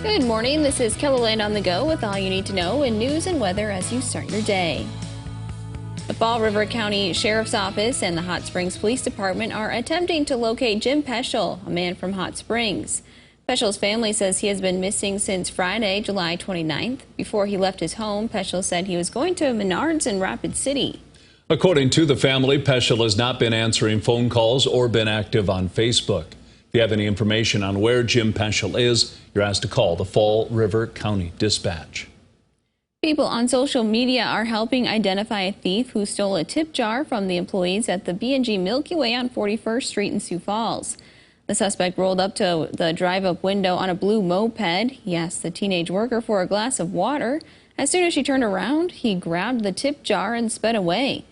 Good morning. This is KELOLAND on the go with all you need to know in news and weather as you start your day. The Fall River County Sheriff's Office and the Hot Springs Police Department are attempting to locate Jim Peschel, a man from Hot Springs. Peschel's family says he has been missing since Friday, July 29th. Before he left his home, Peschel said he was going to Menards in Rapid City. According to the family, Peschel has not been answering phone calls or been active on Facebook. If you have any information on where Jim Peschel is, you're asked to call the Fall River County Dispatch. People on social media are helping identify a thief who stole a tip jar from the employees at the B&G Milky Way on 41st Street in Sioux Falls. The suspect rolled up to the drive-up window on a blue moped. He asked the teenage worker for a glass of water. As soon as she turned around, he grabbed the tip jar and sped away.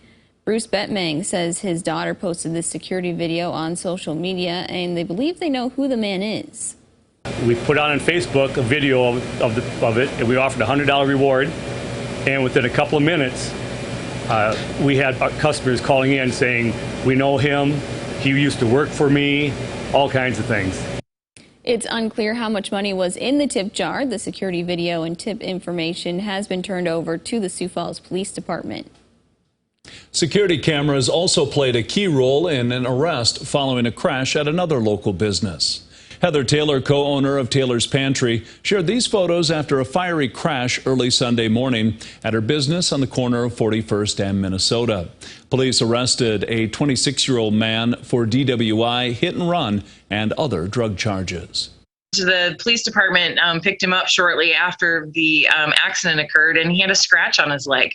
Bruce Bettmang says his daughter posted this security video on social media, and they believe they know who the man is. We put out on Facebook a video of it, and we offered a $100 reward. And within a couple of minutes, we had our customers calling in saying, we know him, he used to work for me, all kinds of things. It's unclear how much money was in the tip jar. The security video and tip information has been turned over to the Sioux Falls Police Department. Security cameras also played a key role in an arrest following a crash at another local business. Heather Taylor, co-owner of Taylor's Pantry, shared these photos after a fiery crash early Sunday morning at her business on the corner of 41st and Minnesota. Police arrested a 26-year-old man for DWI, hit and run, and other drug charges. The police department picked him up shortly after the accident occurred, and he had a scratch on his leg.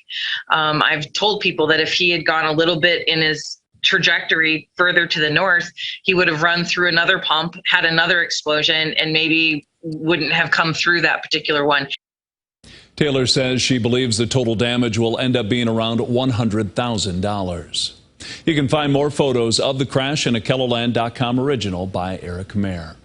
I've told people that if he had gone a little bit in his trajectory further to the north, he would have run through another pump, had another explosion, and maybe wouldn't have come through that particular one. Taylor says she believes the total damage will end up being around $100,000. You can find more photos of the crash in a KELOLAND.com original by Eric Mayer.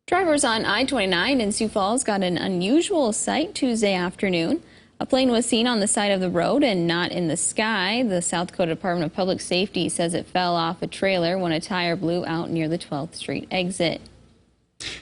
Drivers on I-29 in Sioux Falls got an unusual sight Tuesday afternoon. A plane was seen on the side of the road and not in the sky. The South Dakota Department of Public Safety says it fell off a trailer when a tire blew out near the 12th Street exit.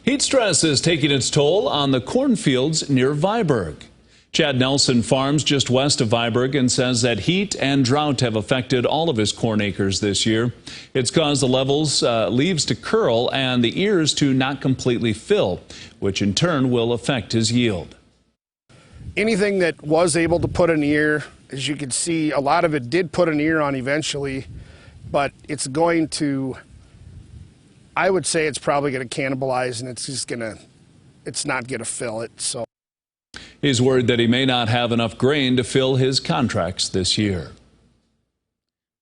Heat stress is taking its toll on the cornfields near Viborg. Chad Nelson farms just west of Viborg and says that heat and drought have affected all of his corn acres this year. It's caused the leaves to curl and the ears to not completely fill, which in turn will affect his yield. Anything that was able to put an ear, as you can see, a lot of it did put an ear on eventually, but it's going to, I would say it's probably going to cannibalize, and it's not going to fill it. So he's worried that he may not have enough grain to fill his contracts this year.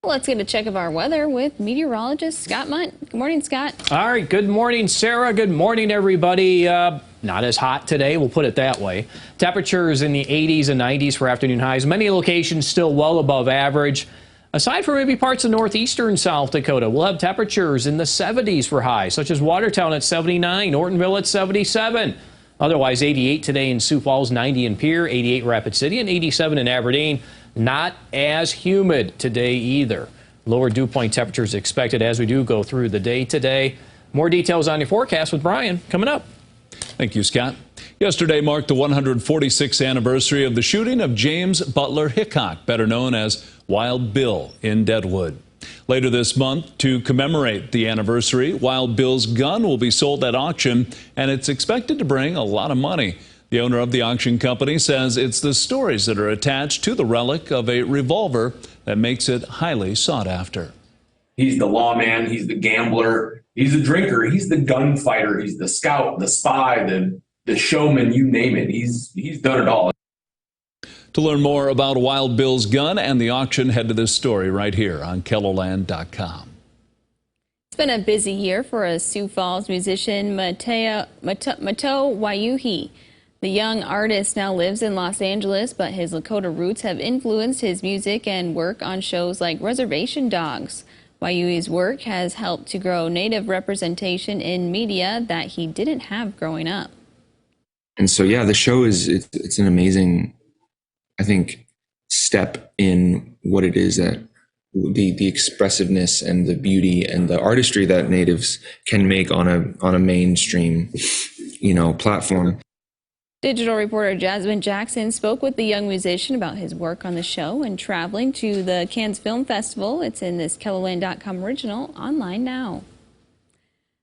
Let's get a check of our weather with meteorologist Scott Munt. Good morning, Scott. All right. Good morning, Sarah. Good morning, everybody. Not as hot today, we'll put it that way. Temperatures in the 80s and 90s for afternoon highs. Many locations still well above average. Aside from maybe parts of northeastern South Dakota, we'll have temperatures in the 70s for highs, such as Watertown at 79, Ortonville at 77. Otherwise, 88 today in Sioux Falls, 90 in Pierre, 88 Rapid City, and 87 in Aberdeen. Not as humid today either. Lower dew point temperatures expected as we do go through the day today. More details on your forecast with Brian coming up. Thank you, Scott. Yesterday marked the 146th anniversary of the shooting of James Butler Hickok, better known as Wild Bill, in Deadwood. Later this month, to commemorate the anniversary, Wild Bill's gun will be sold at auction, and it's expected to bring a lot of money. The owner of the auction company says it's the stories that are attached to the relic of a revolver that makes it highly sought after. He's the lawman, he's the gambler, he's the drinker, he's the gunfighter, he's the scout, the spy, the showman, you name it. He's done it all. To learn more about Wild Bill's gun and the auction, head to this story right here on KELOLAND.com. It's been a busy year for a Sioux Falls musician, Mato Wayuhi. The young artist now lives in Los Angeles, but his Lakota roots have influenced his music and work on shows like Reservation Dogs. Wayuhi's work has helped to grow Native representation in media that he didn't have growing up. And so, yeah, the show it's an amazing, I think, step in what it is that the expressiveness and the beauty and the artistry that Natives can make on a mainstream, platform. Digital reporter Jasmine Jackson spoke with the young musician about his work on the show and traveling to the Cannes Film Festival. It's in this KELOLAND.com original, online now.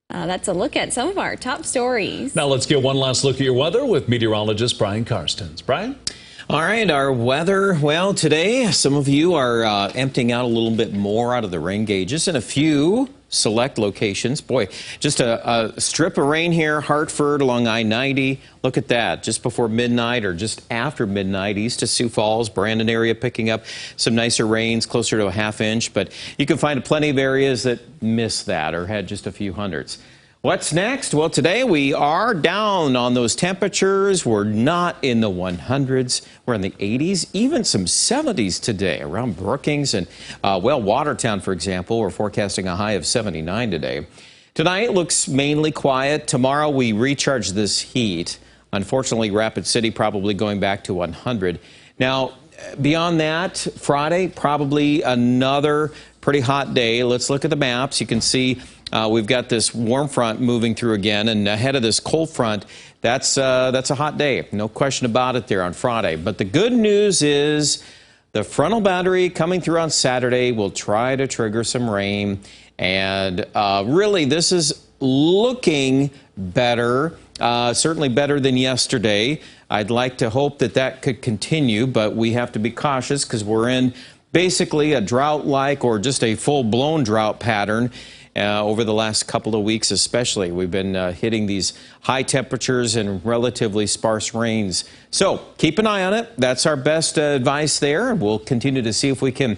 That's a look at some of our top stories. Now let's get one last look at your weather with meteorologist Brian Karstens. Brian? All right, our weather. Well, today some of you are emptying out a little bit more out of the rain gauges in a few select locations. Boy, just a strip of rain here, Hartford along I-90. Look at that, just before midnight or just after midnight, east of Sioux Falls, Brandon area picking up some nicer rains, closer to a half-inch. But you can find plenty of areas that missed that or had just a few hundredths. What's next? Well, today we are down on those temperatures. We're not in the 100s. We're in the 80s, even some 70s today around Brookings and, Watertown, for example. We're forecasting a high of 79 today. Tonight looks mainly quiet. Tomorrow we recharge this heat. Unfortunately, Rapid City probably going back to 100. Now, beyond that, Friday, probably another pretty hot day. Let's look at the maps. You can see we've got this warm front moving through again, and ahead of this cold front, that's a hot day. No question about it there on Friday. But the good news is the frontal boundary coming through on Saturday will try to trigger some rain. And really, this is looking better, certainly better than yesterday. I'd like to hope that that could continue, but we have to be cautious because we're in basically a drought-like or just a full-blown drought pattern. Over the last couple of weeks especially. We've been hitting these high temperatures and relatively sparse rains. So keep an eye on it. That's our best advice there. We'll continue to see if we can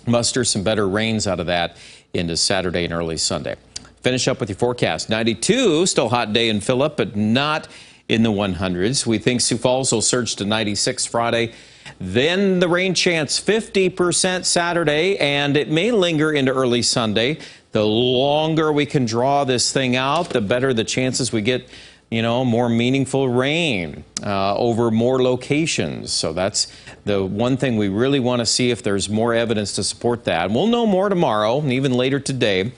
muster some better rains out of that into Saturday and early Sunday. Finish up with your forecast. 92, still hot day in Phillip, but not in the 100s. We think Sioux Falls will surge to 96 Friday. Then the rain chance 50% Saturday, and it may linger into early Sunday. The longer we can draw this thing out, the better the chances we get, more meaningful rain over more locations. So that's the one thing we really want to see if there's more evidence to support that. We'll know more tomorrow and even later today.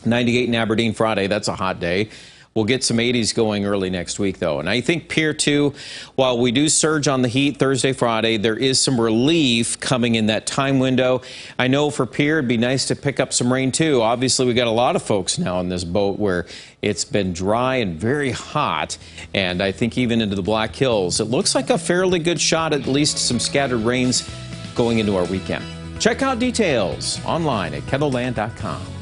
98 in Aberdeen Friday, that's a hot day. We'll get some 80s going early next week, though. And I think Pier 2, while we do surge on the heat Thursday, Friday, there is some relief coming in that time window. I know for Pier, it'd be nice to pick up some rain, too. Obviously, we got a lot of folks now on this boat where it's been dry and very hot. And I think even into the Black Hills, it looks like a fairly good shot, at least some scattered rains going into our weekend. Check out details online at KELOLAND.com.